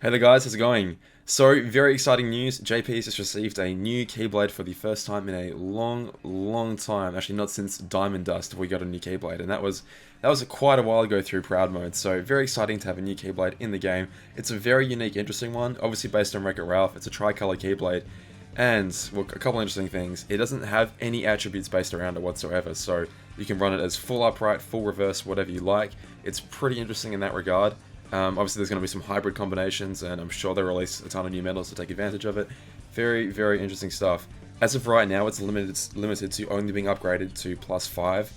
Hey there guys, how's it going? So, very exciting news. JP has just received a new Keyblade for the first time in a long time. Actually, not since Diamond Dust we got a new Keyblade, and that was quite a while ago through Proud Mode. So, very exciting to have a new Keyblade in the game. It's a very unique, interesting one. Obviously based on Wreck-It Ralph. It's a tricolor Keyblade, and well, a couple interesting things. It doesn't have any attributes based around it whatsoever. So, you can run it as full upright, full reverse, whatever you like. It's pretty interesting in that regard. Obviously there's going to be some hybrid combinations, and I'm sure they'll release a ton of new medals to take advantage of it. Very interesting stuff. As of right now, it's limited to only being upgraded to +5,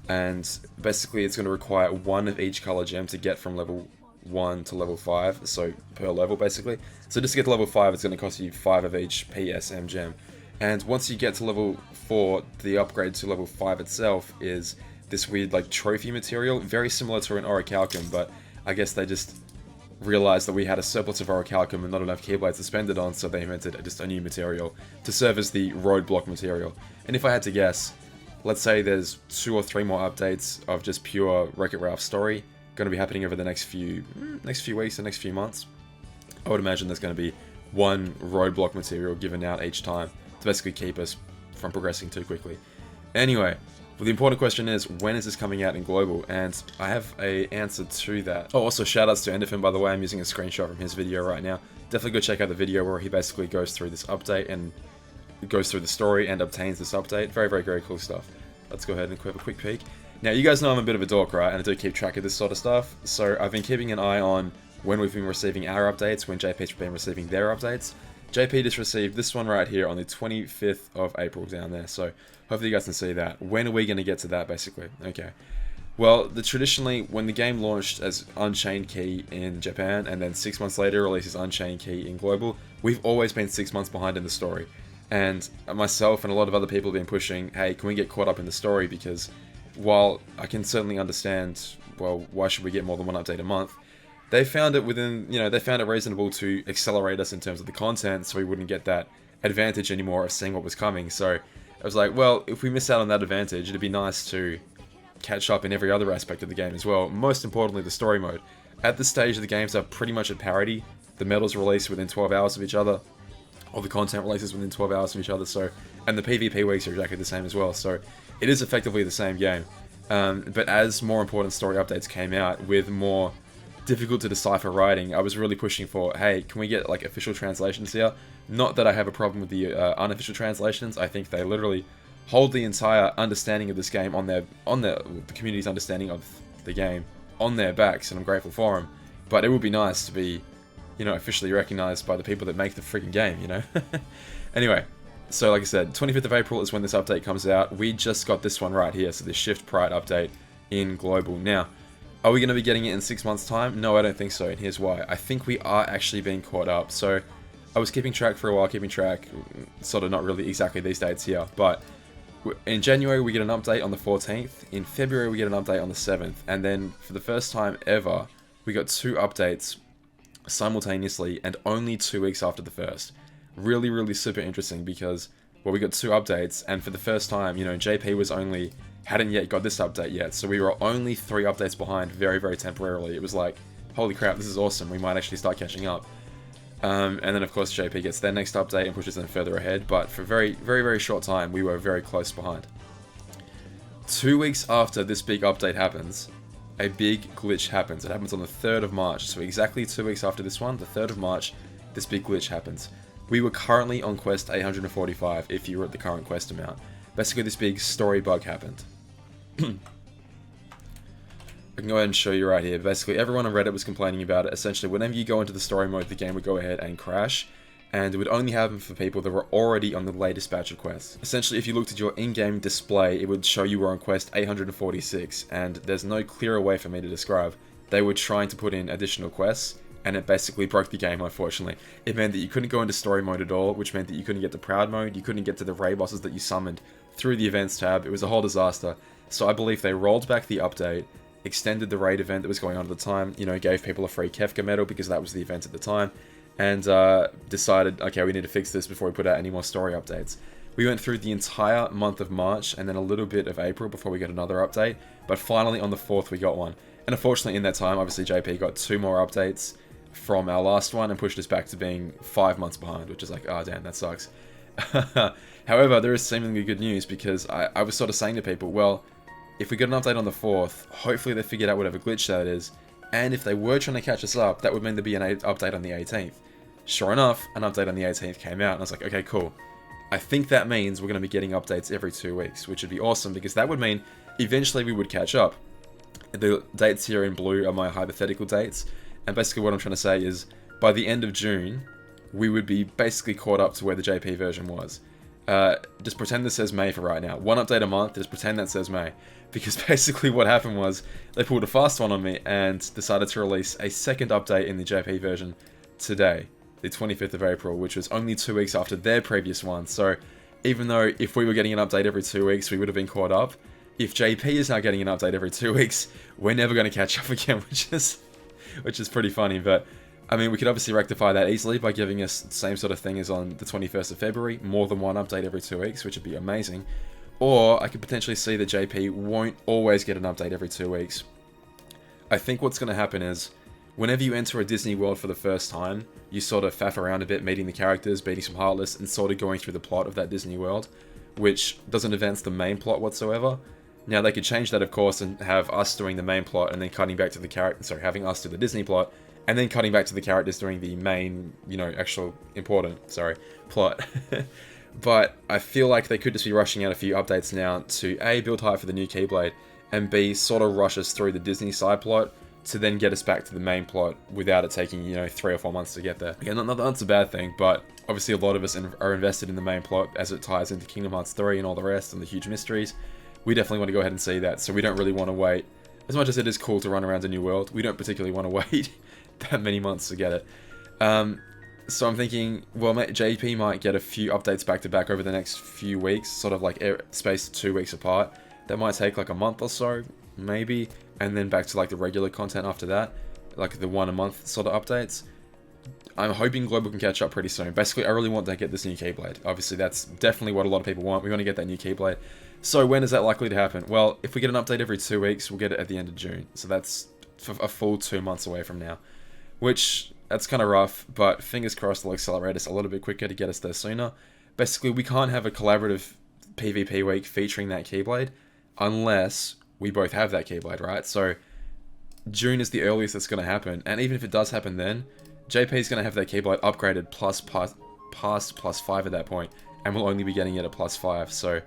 and basically it's going to require one of each color gem to get from level 1 to level 5, so per level basically. So just to get to level 5, it's going to cost you 5 of each PSM gem. And once you get to level 4, the upgrade to level 5 itself is this weird like trophy material, very similar to an Orichalcum, but I guess they just realized that we had a surplus of Orichalcum and not enough Keyblades to spend it on, so they invented just a new material to serve as the roadblock material. And if I had to guess, let's say there's 2 or 3 more updates of just pure Wreck-It Ralph story going to be happening over the next few weeks, the next few months. I would imagine there's going to be one roadblock material given out each time to basically keep us from progressing too quickly. Anyway, well, the important question is, when is this coming out in global? And I have a answer to that. Oh, also shoutouts to Endorphin, by the way. I'm using a screenshot from his video right now. Definitely go check out the video where he basically goes through this update and goes through the story and obtains this update. Very cool stuff. Let's go ahead and have a quick peek. Now, you guys know I'm a bit of a dork, right? And I do keep track of this sort of stuff. So I've been keeping an eye on when we've been receiving our updates, when JP's been receiving their updates. JP just received this one right here on the 25th of April down there, so hopefully you guys can see that. When are we going to get to that, basically? Okay. Well, traditionally, when the game launched as Unchained Key in Japan, and then 6 months later releases Unchained Key in global, we've always been 6 months behind in the story. And myself and a lot of other people have been pushing, hey, can we get caught up in the story? Because while I can certainly understand, well, why should we get more than one update a month? They found it they found it reasonable to accelerate us in terms of the content, so we wouldn't get that advantage anymore of seeing what was coming. So I was like, well, if we miss out on that advantage, it'd be nice to catch up in every other aspect of the game as well. Most importantly, the story mode. At this stage, the games are pretty much at parity. The medals release within 12 hours of each other. All the content releases within 12 hours of each other. So, and the PvP weeks are exactly the same as well. So it is effectively the same game. But as more important story updates came out with more difficult to decipher writing, I was really pushing for, hey, can we get like official translations here? Not that I have a problem with the unofficial translations. I think they literally hold the entire understanding of this game on the community's understanding of the game on their backs, and I'm grateful for them. But it would be nice to be, officially recognized by the people that make the freaking game, Anyway, so like I said, 25th of April is when this update comes out. We just got this one right here, so the Shift Pride update in global. Now, are we going to be getting it in 6 months' time? No, I don't think so, and here's why. I think we are actually being caught up. So, I was keeping track for a while, sort of not really exactly these dates here, but in January we get an update on the 14th, in February we get an update on the 7th, and then for the first time ever, we got 2 updates simultaneously and only 2 weeks after the first. Really super interesting because, well, we got 2 updates, and for the first time, JP hadn't yet got this update yet, so we were only 3 updates behind very temporarily. It was like, holy crap, this is awesome, we might actually start catching up. And then of course JP gets their next update and pushes them further ahead, but for very short time we were very close behind. 2 weeks after this big update happens, a big glitch happens. It happens on the 3rd of March, so exactly 2 weeks after this one, the 3rd of March, this big glitch happens. We were currently on quest 845 if you were at the current quest amount. Basically this big story bug happened. I can go ahead and show you right here. Basically, everyone on Reddit was complaining about it. Essentially, whenever you go into the story mode, the game would go ahead and crash, and it would only happen for people that were already on the latest batch of quests. Essentially, if you looked at your in-game display, it would show you were on quest 846, and there's no clearer way for me to describe. They were trying to put in additional quests, and it basically broke the game, unfortunately. It meant that you couldn't go into story mode at all, which meant that you couldn't get to proud mode, you couldn't get to the raid bosses that you summoned through the events tab. It was a whole disaster. So I believe they rolled back the update, extended the raid event that was going on at the time, gave people a free Kefka medal because that was the event at the time, and decided, okay, we need to fix this before we put out any more story updates. We went through the entire month of March and then a little bit of April before we got another update, but finally on the 4th we got one. And unfortunately in that time, obviously JP got 2 more updates, from our last one and pushed us back to being 5 months behind, which is like, oh damn, that sucks. However, there is seemingly good news, because I was sort of saying to people, well, if we get an update on the 4th, hopefully they figured out whatever glitch that is, and if they were trying to catch us up, that would mean there'd be an update on the 18th. Sure enough, an update on the 18th came out, and I was like, okay, cool. I think that means we're going to be getting updates every 2 weeks, which would be awesome, because that would mean eventually we would catch up. The dates here in blue are my hypothetical dates, and basically what I'm trying to say is, by the end of June, we would be basically caught up to where the JP version was. Just pretend this says May for right now. One update a month, just pretend that says May. Because basically what happened was, they pulled a fast one on me and decided to release a second update in the JP version today, the 25th of April, which was only 2 weeks after their previous one. So even though if we were getting an update every 2 weeks, we would have been caught up, if JP is now getting an update every 2 weeks, we're never going to catch up again, which is pretty funny. But I mean, we could obviously rectify that easily by giving us the same sort of thing as on the 21st of February, more than one update every 2 weeks, which would be amazing. Or I could potentially see that JP won't always get an update every 2 weeks. I think what's going to happen is, whenever you enter a Disney World for the first time, you sort of faff around a bit, meeting the characters, beating some Heartless, and sort of going through the plot of that Disney World, which doesn't advance the main plot whatsoever. Now, they could change that, of course, and have us doing the main plot, and then cutting back to the character. Sorry, having us do the Disney plot, and then cutting back to the characters doing the main, actual important, plot. But I feel like they could just be rushing out a few updates now to A, build hype for the new Keyblade, and B, sort of rush us through the Disney side plot to then get us back to the main plot without it taking, 3 or 4 months to get there. Again, not that's a bad thing, but obviously a lot of us are invested in the main plot as it ties into Kingdom Hearts 3 and all the rest and the huge mysteries. We definitely want to go ahead and see that, so we don't really want to wait. As much as it is cool to run around a new world, we don't particularly want to wait that many months to get it. So I'm thinking, well, JP might get a few updates back to back over the next few weeks, sort of like spaced 2 weeks apart. That might take like a month or so, maybe, and then back to like the regular content after that, like the 1 a month sort of updates. I'm hoping Global can catch up pretty soon. Basically, I really want to get this new Keyblade. Obviously, that's definitely what a lot of people want. We want to get that new Keyblade. So when is that likely to happen? Well, if we get an update every 2 weeks, we'll get it at the end of June. So that's a full 2 months away from now, which that's kind of rough, but fingers crossed they'll accelerate us a little bit quicker to get us there sooner. Basically, we can't have a collaborative PvP week featuring that Keyblade unless we both have that Keyblade, right? So June is the earliest that's going to happen, and even if it does happen then, JP is going to have that Keyblade upgraded past +5 at that point, and we'll only be getting it at +5, so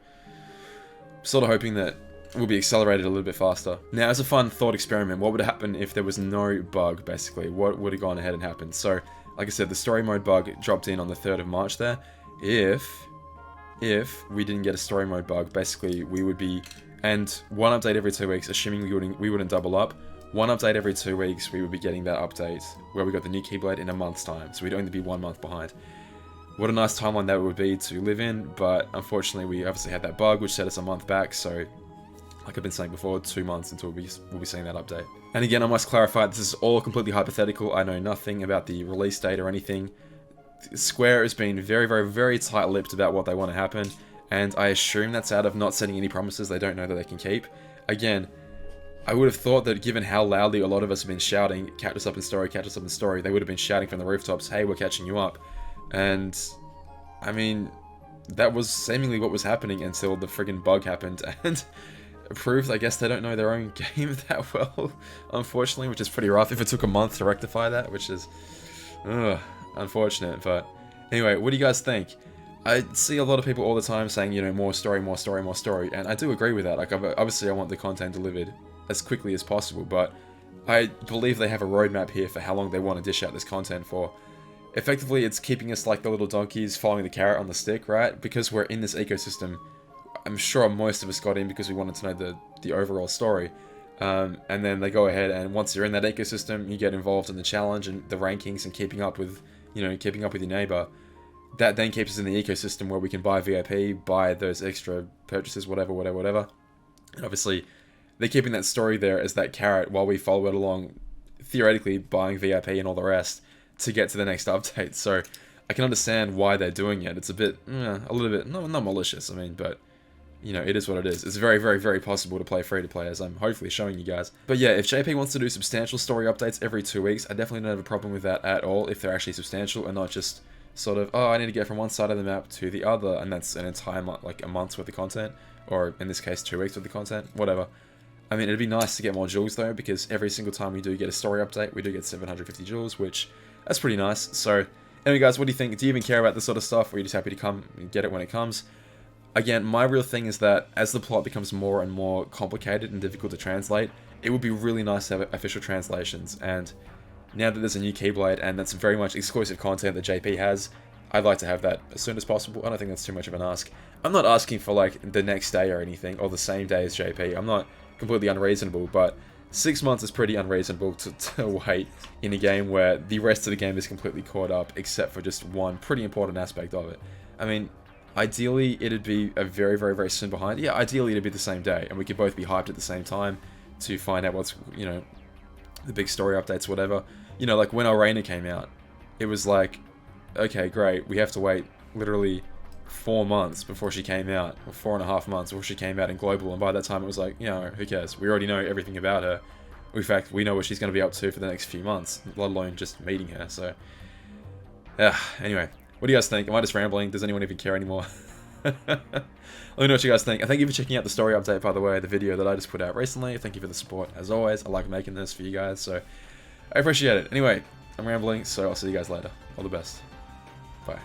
sort of hoping that we'll be accelerated a little bit faster. Now, as a fun thought experiment, what would happen if there was no bug, basically? What would have gone ahead and happened? So, like I said, the story mode bug dropped in on the 3rd of March there. If we didn't get a story mode bug, basically we would be, and one update every 2 weeks, assuming we wouldn't double up, one update every 2 weeks, we would be getting that update where we got the new Keyblade in a month's time, so we'd only be 1 month behind. What a nice timeline that would be to live in, but unfortunately we obviously had that bug which set us a month back, so like I've been saying before, 2 months until we'll be seeing that update. And again, I must clarify, this is all completely hypothetical. I know nothing about the release date or anything. Square has been very, very, very tight-lipped about what they want to happen, and I assume that's out of not setting any promises they don't know that they can keep. Again, I would have thought that given how loudly a lot of us have been shouting, catch us up in story, catch us up in story, they would have been shouting from the rooftops, hey, we're catching you up. And, I mean, that was seemingly what was happening until the friggin' bug happened, and proved, I guess, they don't know their own game that well, unfortunately, which is pretty rough. If it took a month to rectify that, which is unfortunate. But anyway, what do you guys think? I see a lot of people all the time saying, more story, more story, more story, and I do agree with that. Like, obviously I want the content delivered as quickly as possible, but I believe they have a roadmap here for how long they want to dish out this content for. Effectively, it's keeping us like the little donkeys following the carrot on the stick, right? Because we're in this ecosystem. I'm sure most of us got in because we wanted to know the overall story. And then they go ahead, and once you're in that ecosystem, you get involved in the challenge and the rankings and keeping up with your neighbor. That then keeps us in the ecosystem where we can buy VIP, buy those extra purchases, whatever. And obviously, they're keeping that story there as that carrot while we follow it along, theoretically buying VIP and all the rest to get to the next update. So I can understand why they're doing it. It's a bit, a little bit, not malicious, I mean, but you know, it is what it is. It's very, very, very possible to play free to play, as I'm hopefully showing you guys. But yeah, if JP wants to do substantial story updates every 2 weeks, I definitely don't have a problem with that at all, if they're actually substantial and not just sort of, oh, I need to get from one side of the map to the other, and that's an entire month, like a month's worth of content, or in this case 2 weeks worth of content, whatever. I mean, it'd be nice to get more jewels though, because every single time we do get a story update, we do get 750 jewels, which, that's pretty nice. So, anyway guys, what do you think? Do you even care about this sort of stuff, or are you just happy to come and get it when it comes? Again, my real thing is that as the plot becomes more and more complicated and difficult to translate, it would be really nice to have official translations. And now that there's a new Keyblade, and that's very much exclusive content that JP has, I'd like to have that as soon as possible. I don't think that's too much of an ask. I'm not asking for like the next day or anything, or the same day as JP. I'm not completely unreasonable, but 6 months is pretty unreasonable to wait in a game where the rest of the game is completely caught up, except for just one pretty important aspect of it. I mean, ideally, it'd be a very, very, very soon behind. Yeah, ideally, it'd be the same day, and we could both be hyped at the same time to find out what's, you know, the big story updates, whatever. You know, like when Arena came out, it was like, okay, great, we have to wait literally 4 months before she came out, or 4.5 months before she came out in Global, and by that time it was like, you know, who cares? We already know everything about her. In fact, we know what she's going to be up to for the next few months, let alone just meeting her, so... anyway. What do you guys think? Am I just rambling? Does anyone even care anymore? Let me know what you guys think. And thank you for checking out the story update, by the way, the video that I just put out recently. Thank you for the support, as always. I like making this for you guys, so I appreciate it. Anyway, I'm rambling, so I'll see you guys later. All the best. Bye.